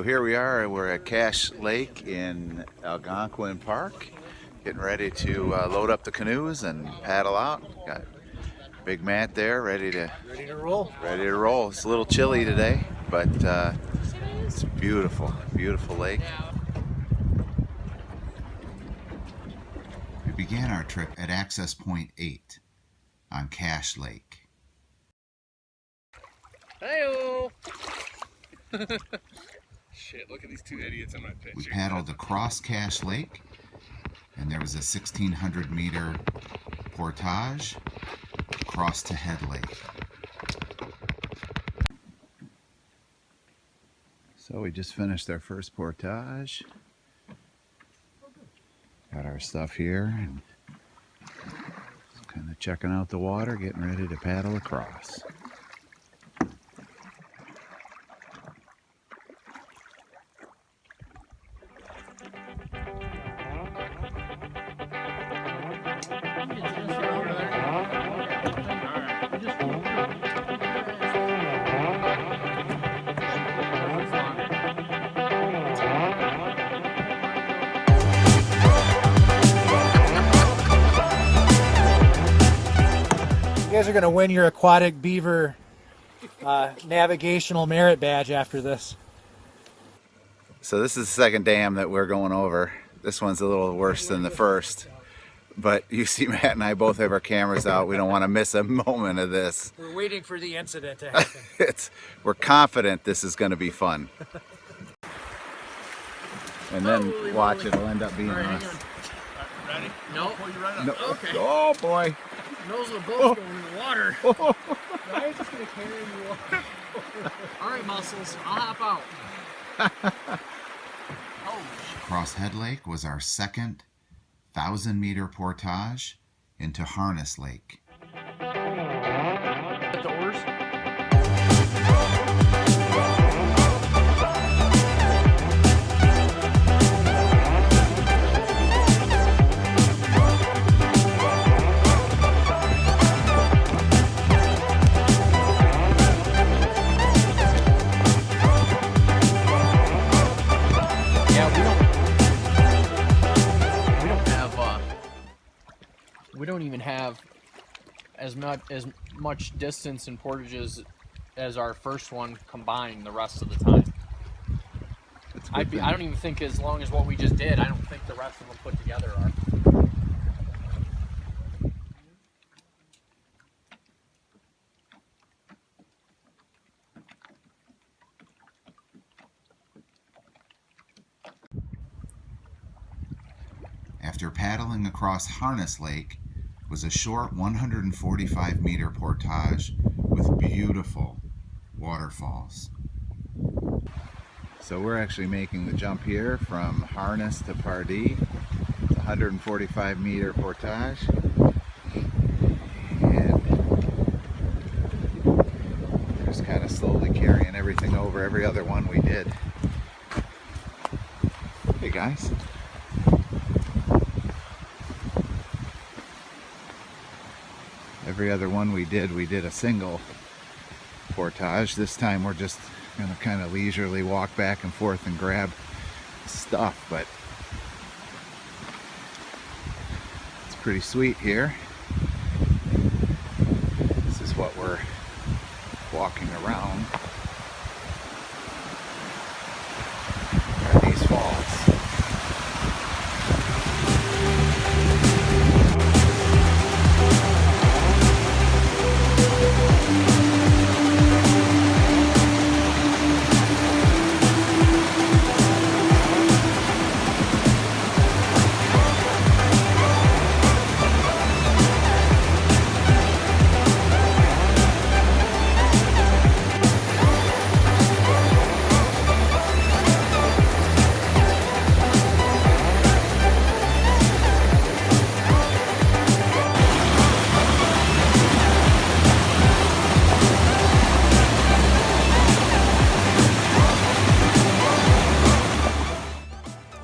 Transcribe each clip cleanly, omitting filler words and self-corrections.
here we are, we're at Cache Lake in Algonquin Park, getting ready to load up the canoes and paddle out. Got Big Matt there, ready to roll. Ready to roll. It's a little chilly today, but it's beautiful, beautiful lake. We began our trip at Access Point 8 on Cache Lake. Hey-o! Shit, look at these two idiots in my picture. We paddled across Cache Lake, and there was a 1,600 meter portage across to Head Lake. So we just finished our first portage. Got our stuff here, and kind of checking out the water, getting ready to paddle across. You guys are going to win your aquatic beaver navigational merit badge after this. So this is the second dam that we're going over. This one's a little worse than the first, but you see Matt and I both have our cameras out. We don't want to miss a moment of this. We're waiting for the incident to happen. We're confident this is going to be fun. And then watch, it'll end up being us. Ready? No. No. Okay. Oh boy. Nose of the boat's going in the water. I was just going to carry you over. All right, muscles, I'll hop out. Across Head Lake was our second 1,000 meter portage into Harness Lake. At the oars? We don't even have as much distance in portages as our first one combined the rest of the time. I don't even think as long as what we just did, I don't think the rest of them put together are. After paddling across Harness Lake was a short 145 meter portage with beautiful waterfalls. So we're actually making the jump here from Harness to Pardee. It's a 145 meter portage. And just kind of slowly carrying everything over, every other one we did. Hey guys. Every other one we did a single portage. This time we're just going to kind of leisurely walk back and forth and grab stuff, but it's pretty sweet here. This is what we're walking around. Are these falls.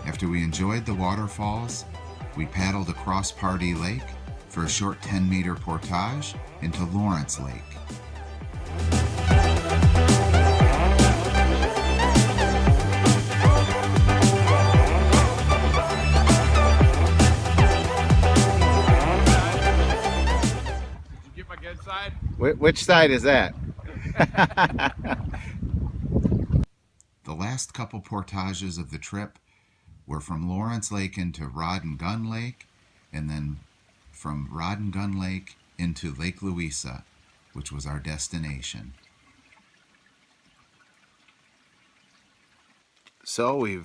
After we enjoyed the waterfalls, we paddled across Pardee Lake for a short 10 meter portage into Lawrence Lake. Which side is that? The last couple portages of the trip were from Lawrence Lake into Rod and Gun Lake, and then from Rod and Gun Lake into Lake Louisa, which was our destination. So we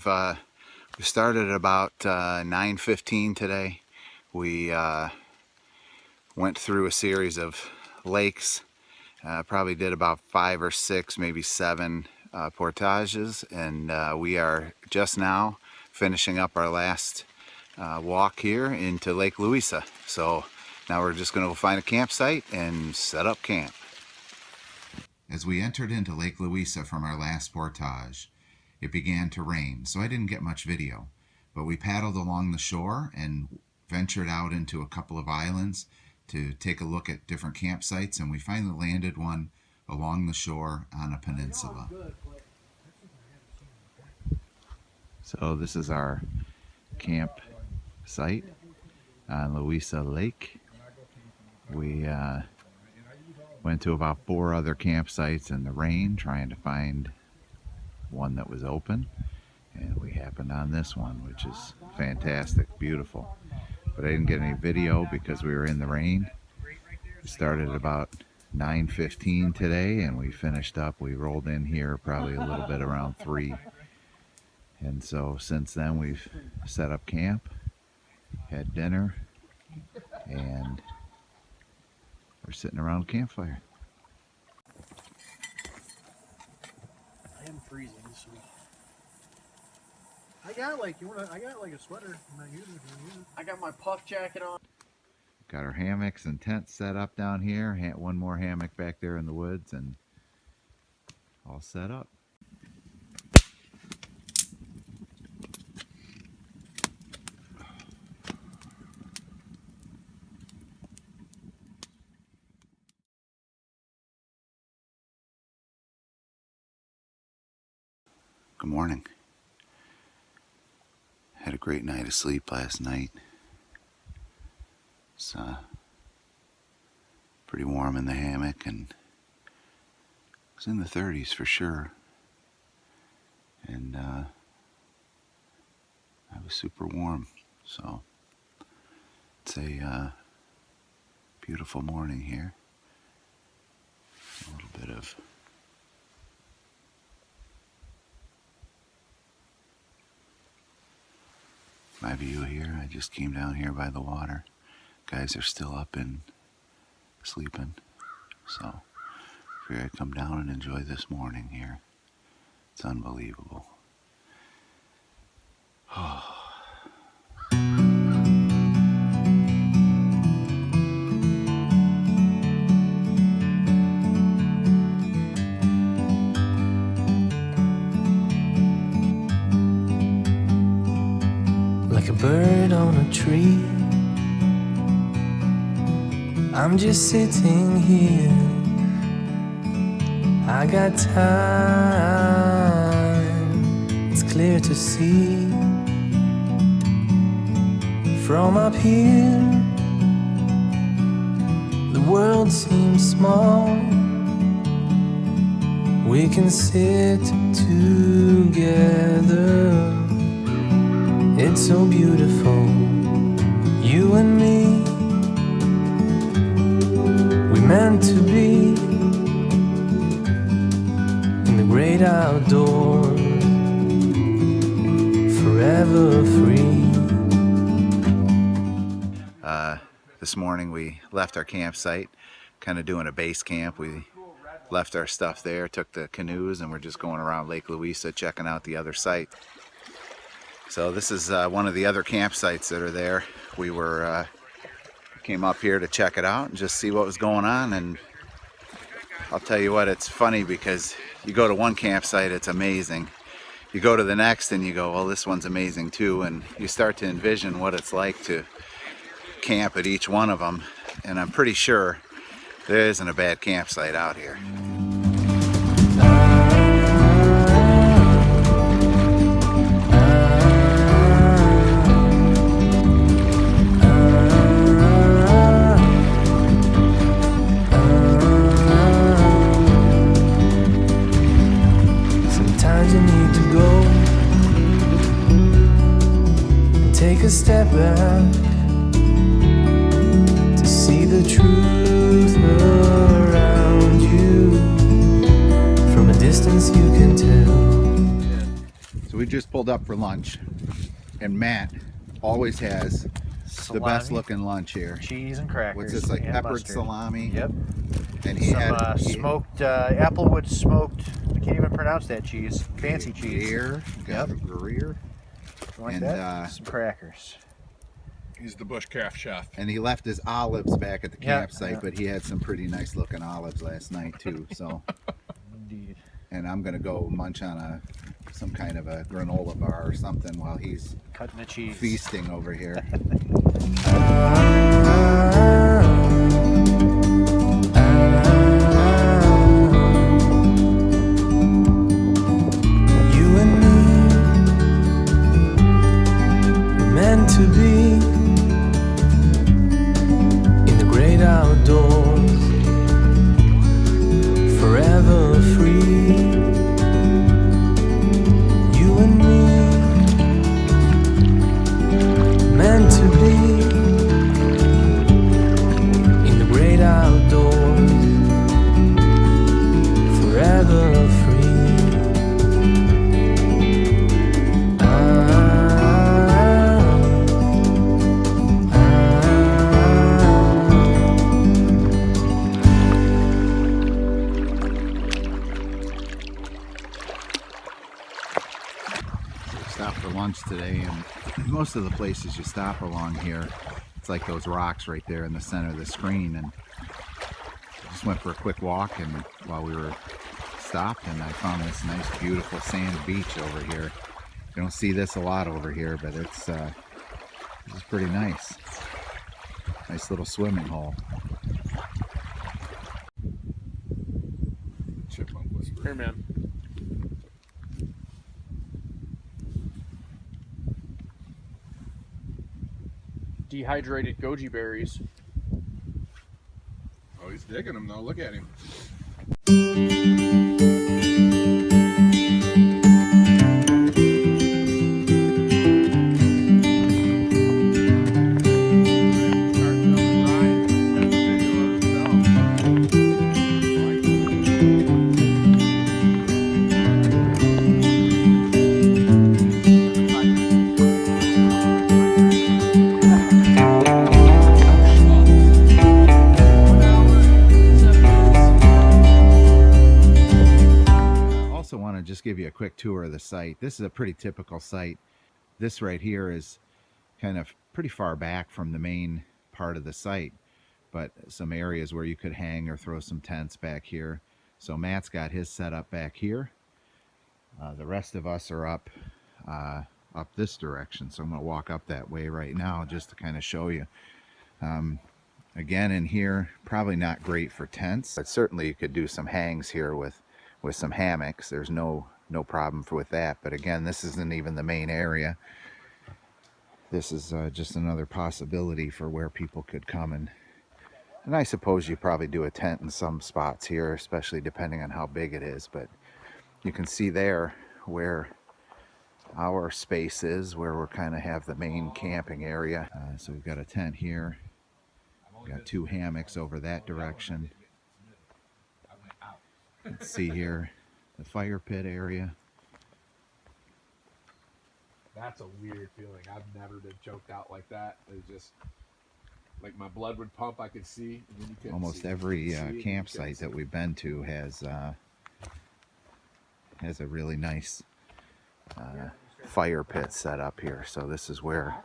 started at about 9:15 today. We went through a series of lakes, probably did about 5 or 6, maybe 7 portages, and we are just now finishing up our last walk here into Lake Louisa. So now we're just going to go find a campsite and set up camp. As we entered into Lake Louisa from our last portage, it began to rain, so I didn't get much video, but we paddled along the shore and ventured out into a couple of islands to take a look at different campsites, and we finally landed one along the shore on a peninsula. So this is our camp site on Louisa Lake. We went to about 4 other campsites in the rain trying to find one that was open, and we happened on this one, which is fantastic, beautiful. But I didn't get any video because we were in the rain. We started at about 9:15 today, and we finished up, we rolled in here probably a little bit around 3. And so since then we've set up camp, had dinner, and we're sitting around a campfire. I am freezing this week. I got like a sweater. I'm not using it. I got my puff jacket on. Got our hammocks and tents set up down here. One more hammock back there in the woods, and all set up. Good morning. Had a great night of sleep last night. It's pretty warm in the hammock, and it's in the 30s for sure. And I was super warm, so it's a beautiful morning here. A little bit of my view here. I just came down here by the water. Guys are still up and sleeping, so figured I'd come down and enjoy this morning here. It's unbelievable. Like a bird on a tree, I'm just sitting here. I got time, it's clear to see. From up here, the world seems small. We can sit together. It's so beautiful, you and me. We meant to be in the great outdoors, forever free. This morning we left our campsite, kind of doing a base camp. We left our stuff there, took the canoes, and we're just going around Lake Louisa checking out the other site. So this is one of the other campsites that are there. We were came up here to check it out and just see what was going on, and I'll tell you what, it's funny because you go to one campsite, it's amazing. You go to the next and you go, well, this one's amazing too, and you start to envision what it's like to camp at each one of them, and I'm pretty sure there isn't a bad campsite out here. up for lunch, and Matt always has the best looking lunch here. cheese and crackers. What's this, like and peppered mustard. salami? Yep. And he Some had smoked applewood smoked. I can't even pronounce that cheese. Fancy cheese. Gruyere. Like and, that. Some crackers. He's the bushcraft chef. And he left his olives back at the Yeah, campsite, yeah. but he had some pretty nice looking olives last night too. So, Indeed. and I'm gonna go munch on some kind of a granola bar or something while he's Cutting the cheese. feasting over here. You and me were meant to be in the great outdoors, forever free. You and me meant to be in the great outdoors, forever free. Stopped for lunch today, and most of the places you stop along here, it's like those rocks right there in the center of the screen. And just went for a quick walk, and while we were stopped, and I found this nice beautiful sand beach over here. You don't see this a lot over here, but it's this is pretty nice. Nice little swimming hole. Chipmunk whisperer. Here, man. Dehydrated goji berries. Oh, he's digging them though. Look at him. Also want to just give you a quick tour of the site. This is a pretty typical site. This right here is kind of pretty far back from the main part of the site, but some areas where you could hang or throw some tents back here. So Matt's got his set up back here. The rest of us are up this direction, so I'm going to walk up that way right now just to kind of show you. Again, in here, probably not great for tents, but certainly you could do some hangs here with some hammocks. There's no problem with that. But again, this isn't even the main area. This is just another possibility for where people could come, and I suppose you probably do a tent in some spots here, especially depending on how big it is. But you can see there where our space is, where we're kind of have the main camping area. So we've got a tent here. We've got two hammocks over that direction. Let's see here, the fire pit area. That's a weird feeling. I've never been choked out like that. It's just like my blood would pump. I could see. And then you couldn't Almost see. every You couldn't see, campsite that we've been to has a really nice fire pit set up here. So this is where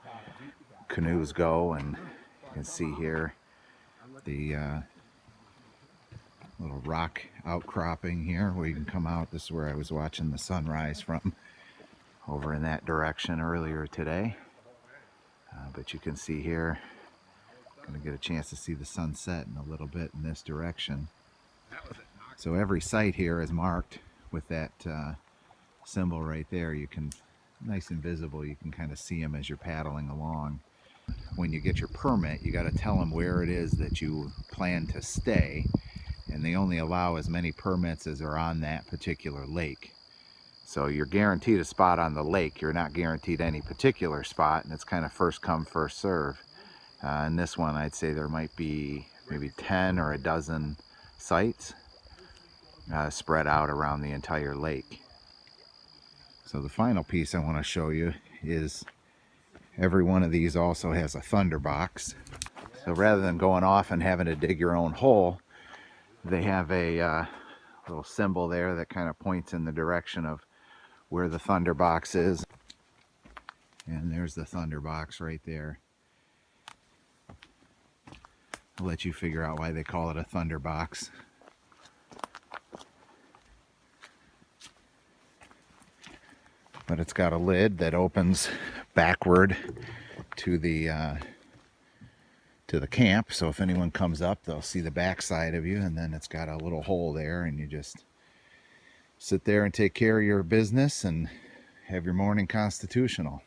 canoes go, and you can see here the little rock outcropping here where you can come out. This is where I was watching the sunrise from, over in that direction earlier today. But you can see here, going to get a chance to see the sunset in a little bit in this direction. So every site here is marked with that symbol right there. You can, nice and visible, you can kind of see them as you're paddling along. When you get your permit, you got to tell them where it is that you plan to stay, and they only allow as many permits as are on that particular lake. So you're guaranteed a spot on the lake. You're not guaranteed any particular spot, and it's kind of first come, first serve. In this one, I'd say there might be maybe 10 or a dozen sites spread out around the entire lake. So the final piece I want to show you is every one of these also has a thunder box. So rather than going off and having to dig your own hole, they have a little symbol there that kind of points in the direction of where the thunder box is. And there's the thunder box right there. I'll let you figure out why they call it a thunder box. But it's got a lid that opens backward to the camp, so if anyone comes up, they'll see the back side of you, and then it's got a little hole there, and you just sit there and take care of your business and have your morning constitutional.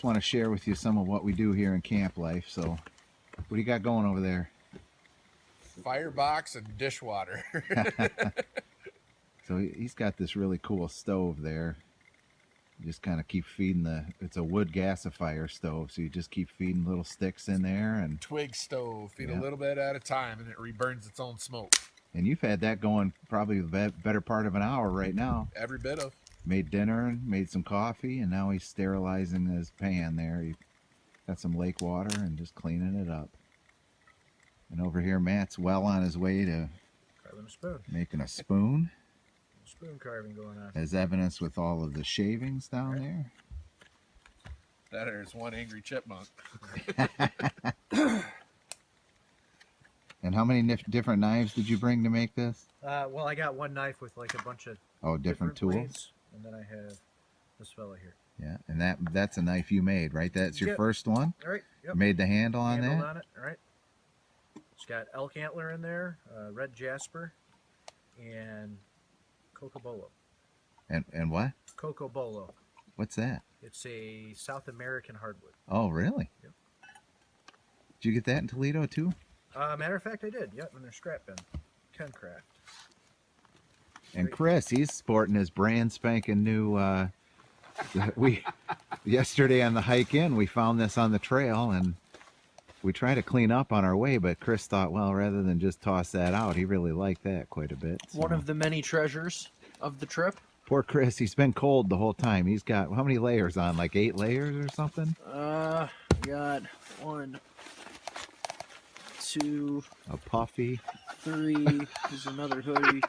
Want to share with you some of what we do here in camp life. So what do you got going over there? Firebox and dishwater. So he's got this really cool stove there. You just kind of keep feeding it's a wood gasifier stove, so you just keep feeding little sticks in there and Twig stove, feed Yeah. a little bit at a time, and it reburns its own smoke. and you've had that going probably the better part of an hour right now. Every bit of. Made dinner and made some coffee, and now he's sterilizing his pan there. He got some lake water and just cleaning it up. And over here, Matt's well on his way to Carving a spoon. making a spoon, Spoon carving going on. as evidenced with all of the shavings down there. That is one angry chipmunk. And how many different knives did you bring to make this? Well, I got one knife with like a bunch of Oh, different tools. blades, and then I have this fella here. Yeah, and that's a knife you made, right? That's your Yep. first one? All right. Yep. Made the handle on Handle that? on it. All right. It's got elk antler in there, red jasper, and cocobolo. And what? Cocobolo. What's that? It's a South American hardwood. Oh, really? Yep. Did you get that in Toledo too? Matter of fact, I did. Yep, in their scrap bin. Ken Craft. And Chris, he's sporting his brand spanking new. Yesterday on the hike in, we found this on the trail, and we tried to clean up on our way. But Chris thought, well, rather than just toss that out, he really liked that quite a bit. So. One of the many treasures of the trip. Poor Chris, he's been cold the whole time. He's got how many layers on? Like 8 layers or something? Got 1, 2, A puffy. 3. There's another hoodie.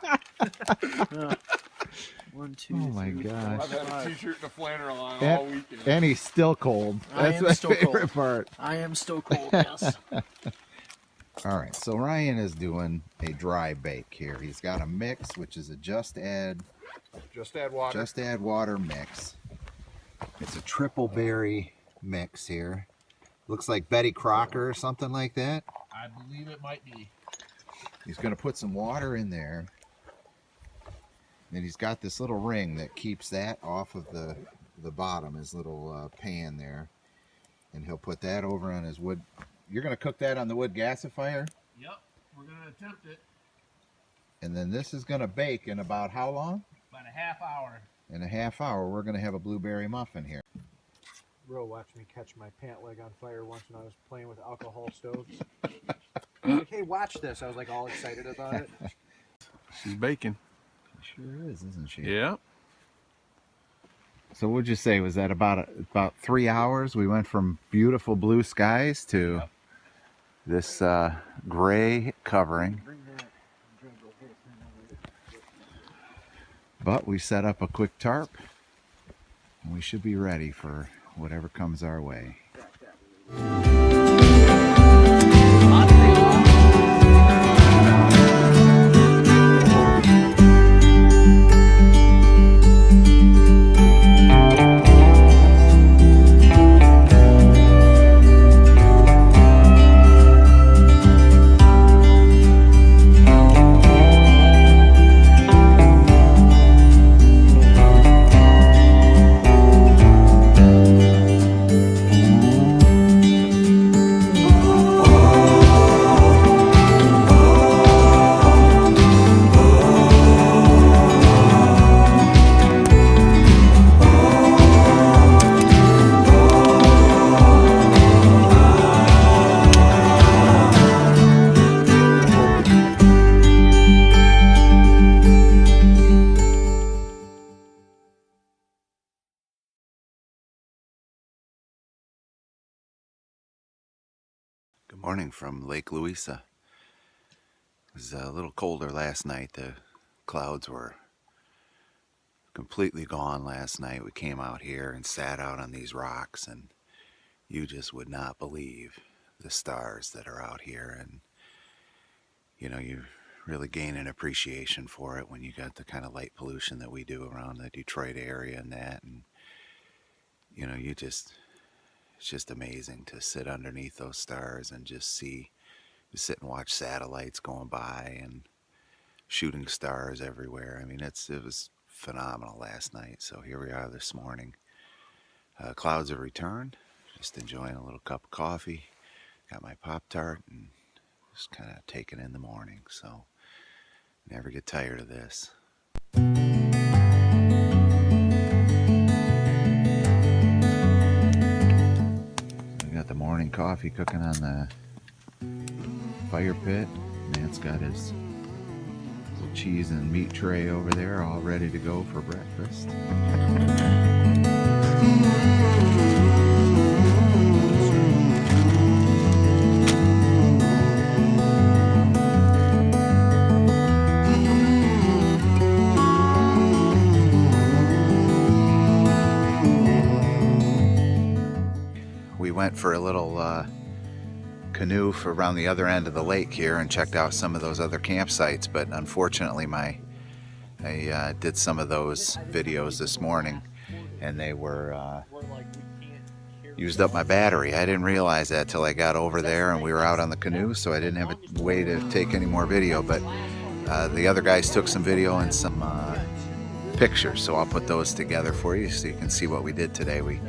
1, 2. Oh my 3, gosh. I've had a t-shirt and a flannel on And- all weekend. And he's still cold. I That's am my still favorite cold. part. I am still cold, yes. All right, so Ryan is doing a dry bake here. He's got a mix, which is a just add water mix. It's a triple berry mix here. Looks like Betty Crocker or something like that. I believe it might be. He's going to put some water in there. And he's got this little ring that keeps that off of the bottom, his little pan there. And he'll put that over on his wood. You're going to cook that on the wood gasifier? Yep, we're going to attempt it. And then this is going to bake in about how long? About a half hour. In a half hour, we're going to have a blueberry muffin here. Ro watched me catch my pant leg on fire once when I was playing with alcohol stoves. He was like, hey, watch this. I was like all excited about it. She's baking. She sure is, isn't she? Yeah. So what'd you say? Was that about 3 hours? We went from beautiful blue skies to this gray covering. But we set up a quick tarp, and we should be ready for whatever comes our way. Morning from Lake Louisa. It was a little colder last night. The clouds were completely gone last night. We came out here and sat out on these rocks, and you just would not believe the stars that are out here. And you know, you really gain an appreciation for it when you got the kind of light pollution that we do around the Detroit area and that. And you know, it's just amazing to sit underneath those stars and just sit and watch satellites going by and shooting stars everywhere. I mean, it was phenomenal last night. So here we are this morning. Clouds have returned. Just enjoying a little cup of coffee. Got my Pop-Tart and just kind of taking in the morning. So never get tired of this. Got the morning coffee cooking on the fire pit. Matt's got his little cheese and meat tray over there, all ready to go for breakfast. We went for a little canoe for around the other end of the lake here and checked out some of those other campsites, but unfortunately I did some of those videos this morning and they were used up my battery. I didn't realize that till I got over there and we were out on the canoe, so I didn't have a way to take any more video, but the other guys took some video and some pictures, so I'll put those together for you so you can see what we did today. We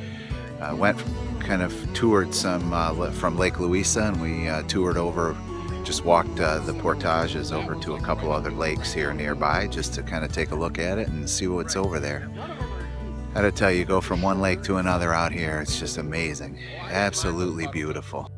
went kind of toured some from Lake Louisa, and we toured over, just walked the portages over to a couple other lakes here nearby just to kind of take a look at it and see what's over there. I gotta tell you, go from one lake to another out here, it's just amazing. Absolutely beautiful.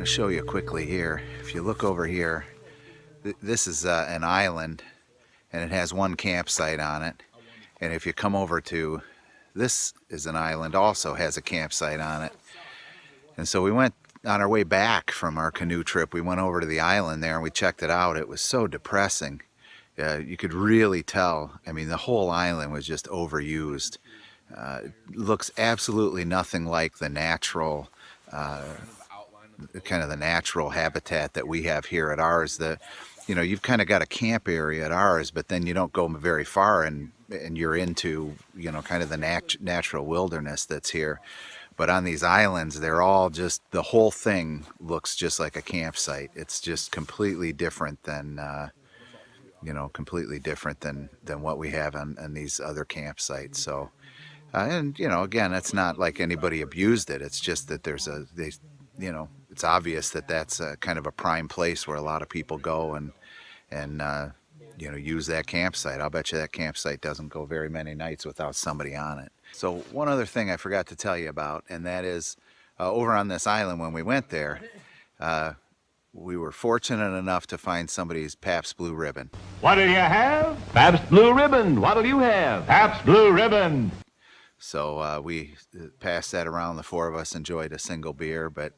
Show you quickly here. If you look over here, this is an island and it has one campsite on it, and if you come over to this is an island, also has a campsite on it. And so we went on our way back from our canoe trip, we went over to the island there and we checked it out. It was so depressing. You could really tell, I mean, the whole island was just overused. It looks absolutely nothing like the natural kind of the natural habitat that we have here at ours. You know, you've kind of got a camp area at ours, but then you don't go very far and you're into, you know, kind of the natural wilderness that's here. But on these islands, they're all just, the whole thing looks just like a campsite. It's just completely different than, you know, completely different than what we have on these other campsites. So, and, you know, again, it's not like anybody abused it. It's just that you know, it's obvious that that's kind of a prime place where a lot of people go and you know, use that campsite. I'll bet you that campsite doesn't go very many nights without somebody on it. So one other thing I forgot to tell you about, and that is over on this island when we went there, we were fortunate enough to find somebody's Pabst Blue Ribbon. What'll you have? Pabst Blue Ribbon. What'll you have? Pabst Blue Ribbon. So we passed that around. The four of us enjoyed a single beer, but it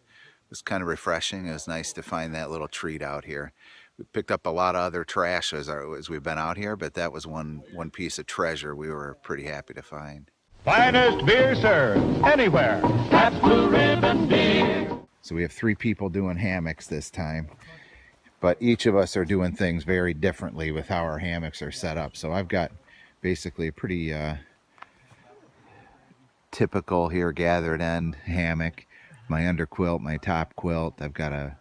was kind of refreshing. It was nice to find that little treat out here. We picked up a lot of other trash as we've been out here, but that was one piece of treasure we were pretty happy to find. Finest beer served anywhere. That's Blue Ribbon Beer. So we have 3 people doing hammocks this time, but each of us are doing things very differently with how our hammocks are set up. So I've got basically a pretty typical here gathered end hammock. My underquilt, my top quilt. I've got a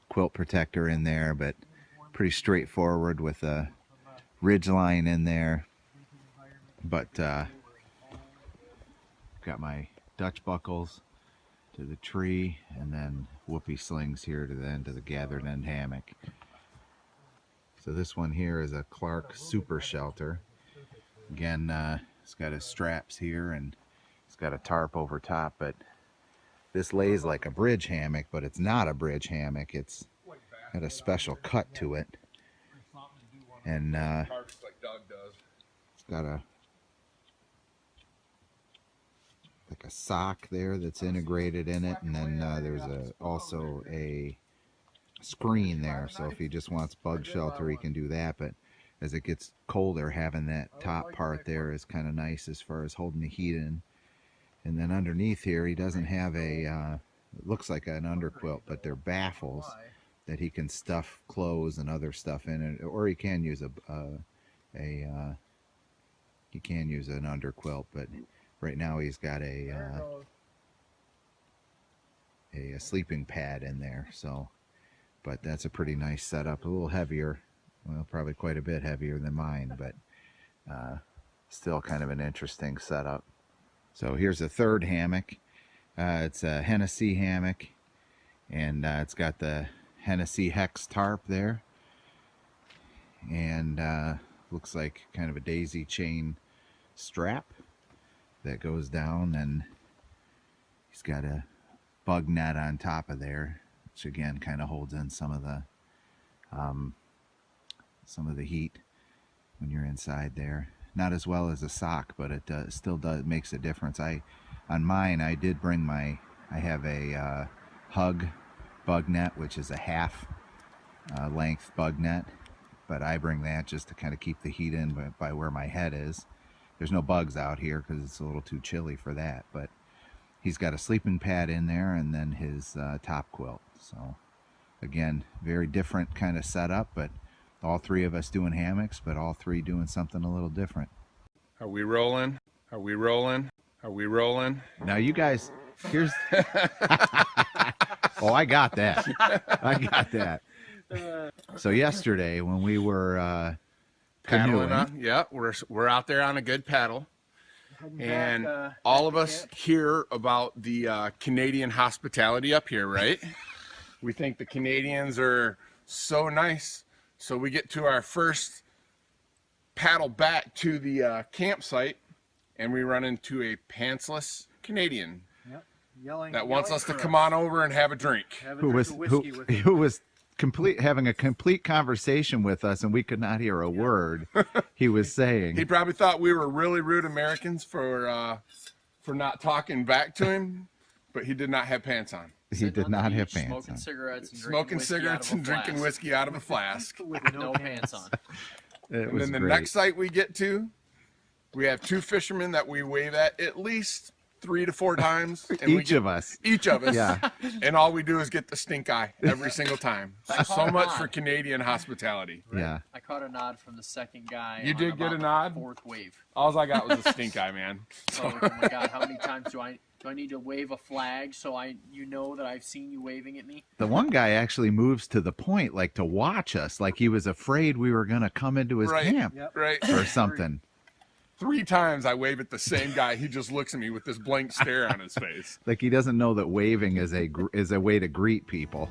quilt protector in there, but pretty straightforward with a ridge line in there. But got my Dutch buckles to the tree, and then whoopee slings here to the end of the gathered end hammock. So this one here is a Clark Super Shelter. Again, it's got his straps here, and it's got a tarp over top, but this lays like a bridge hammock, but it's not a bridge hammock. It's got a special cut to it, and it's got a sock there that's integrated in it, and then there's also a screen there, so if he just wants bug shelter he can do that. But as it gets colder, having that top part there is kind of nice as far as holding the heat in. And then underneath here he doesn't have a it looks like an underquilt, but they're baffles that he can stuff clothes and other stuff in it, or he can use he can use an underquilt, but right now he's got a sleeping pad in there. So, but that's a pretty nice setup. A little heavier, well, probably quite a bit heavier than mine, but still kind of an interesting setup. So here's a third hammock. It's a Hennessy hammock, and it's got the Hennessy hex tarp there, and looks like kind of a daisy chain strap that goes down, and he's got a bug net on top of there, which again kind of holds in some of the heat when you're inside there. Not as well as a sock, but it still makes a difference. On mine I did bring I have a Hug bug net, which is a half length bug net, but I bring that just to kind of keep the heat in by where my head is. There's no bugs out here because it's a little too chilly for that, but he's got a sleeping pad in there, and then his top quilt. So again, very different kind of setup, but all 3 of us doing hammocks, but all 3 doing something a little different. Are we rolling? Are we rolling? Are we rolling? Now you guys, here's oh, I got that. I got that. So yesterday when we were Paddling canoeing, on, yeah, we're out there on a good paddle, and all of us hear about the Canadian hospitality up here, right? We think the Canadians are so nice, so we get to our first paddle back to the campsite, and we run into a pantsless Canadian that wants us to come on over and have a drink. who was having a complete conversation with us, and we could not hear a word he was saying. He probably thought we were really rude Americans for not talking back to him, but he did not have pants on. He did not have pants Smoking on. cigarettes and Smoking cigarettes and drinking whiskey out of a flask. with no pants on. It And was then the great. next site we get to, we have 2 fishermen that we wave at least 3 to 4 times. And Each of us. Each of us. Yeah. And all we do is get the stink eye every single time. So caught a much nod. for Canadian hospitality. Yeah. I caught a nod from the second guy. You on did get about a the nod? 4th wave. All I got was a stink eye, man. So, oh my God, how many times do I need to wave a flag so you know that I've seen you waving at me? The one guy actually moves to the point, like to watch us, like he was afraid we were going to come into his Right. camp Right. or something. 3 times I wave at the same guy. He just looks at me with this blank stare on his face. Like he doesn't know that waving is a way to greet people.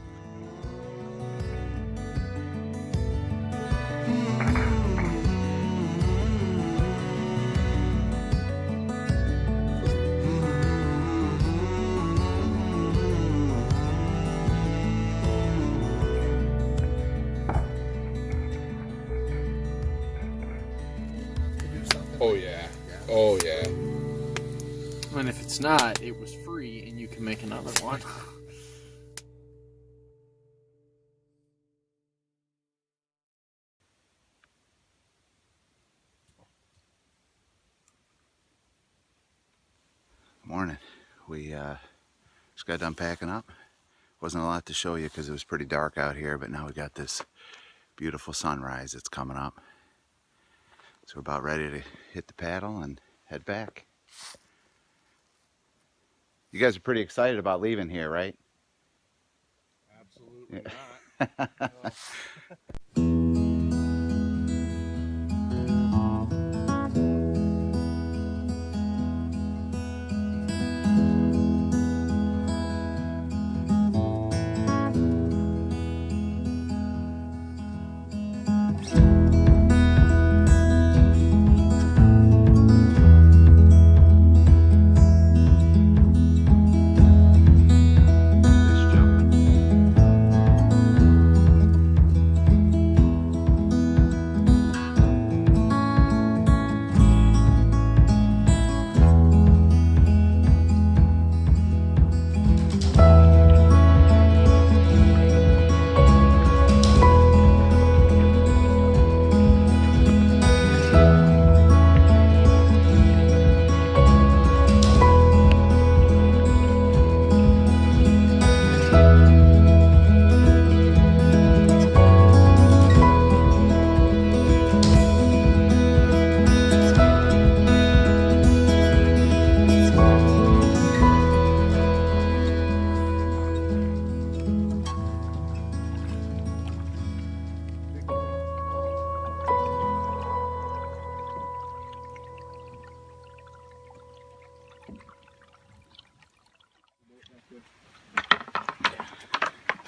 Oh yeah. Oh yeah. And if it's not, it was free and you can make another one. Morning. We just got done packing up. Wasn't a lot to show you because it was pretty dark out here, but now we got this beautiful sunrise that's coming up. So we're about ready to hit the paddle and head back. You guys are pretty excited about leaving here, right? Absolutely not.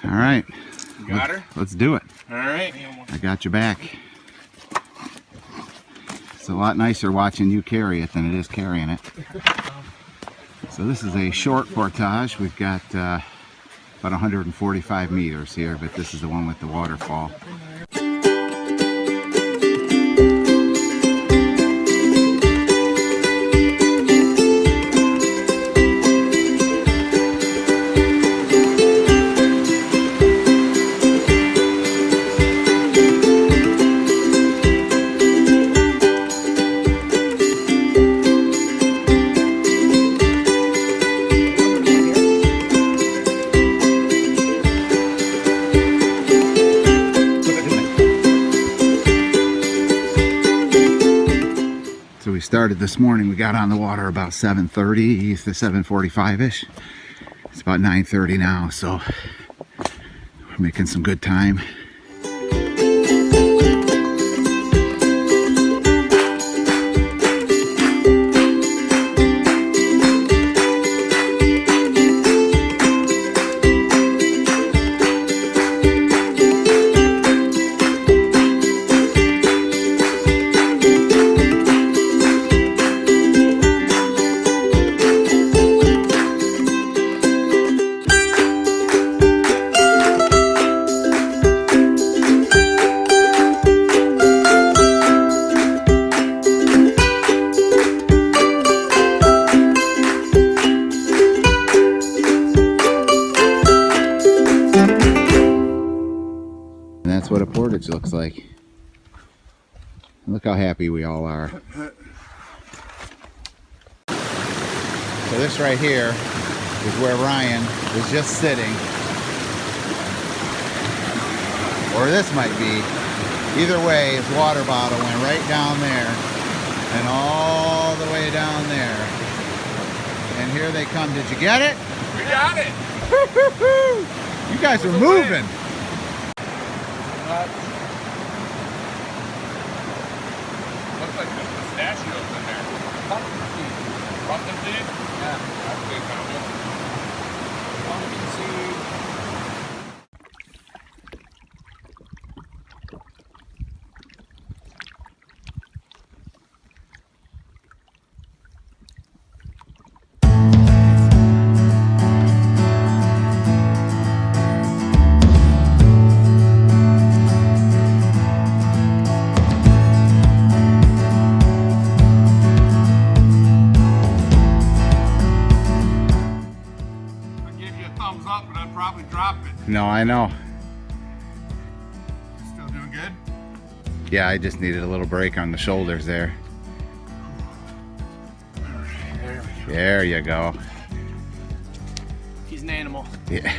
All right. You got her? Let's do it. All right. I got your back. It's a lot nicer watching you carry it than it is carrying it. So this is a short portage. We've got about 145 meters here, but this is the one with the waterfall. We started this morning. We got on the water about 7:30 to 7:45ish. It's about 9:30 now, so we're making some good time. That's what a portage looks like. Look how happy we all are. So this right here is where Ryan was just sitting. Or this might be. Either way, his water bottle went right down there and all the way down there. And here they come. Did you get it? We got it. You guys are moving. Looks like there's pistachios in there. Pumpkin seed. Pumpkin seed? Yeah. That's big, pumpkin seed. No, I know. Still doing good? Yeah, I just needed a little break on the shoulders there. There you go. He's an animal. Yeah.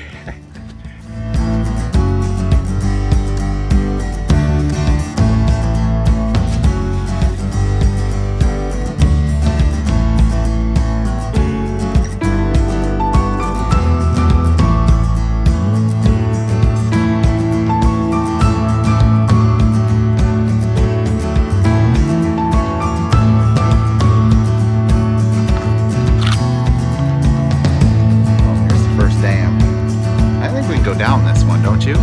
Here's the first dam. I think we can go down this one, don't you?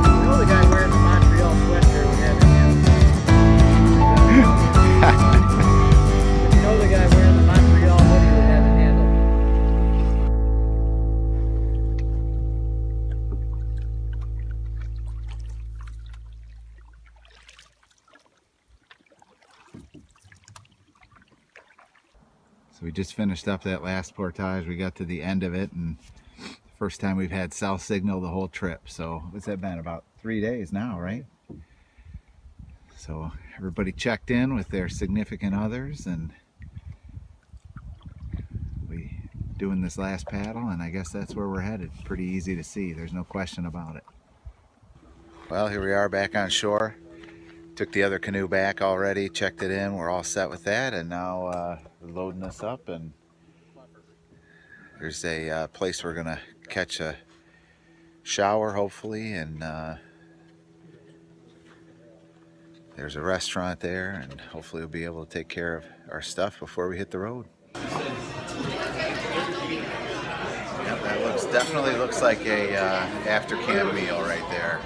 You know the guy wearing the Montreal sweatshirt we have in him. You know the guy wearing the Montreal hoodie we have in handle. So we just finished up that last portage. We got to the end of it, and first time we've had cell signal the whole trip. So what's that been? About 3 days now, right? So everybody checked in with their significant others, and we doing this last paddle, and I guess that's where we're headed. Pretty easy to see. There's no question about it. Well, here we are back on shore. Took the other canoe back already, checked it in. We're all set with that, and now we're loading this up, and there's a place we're gonna catch a shower, hopefully, and there's a restaurant there, and hopefully we'll be able to take care of our stuff before we hit the road. Yep, that definitely looks like a after camp meal right there.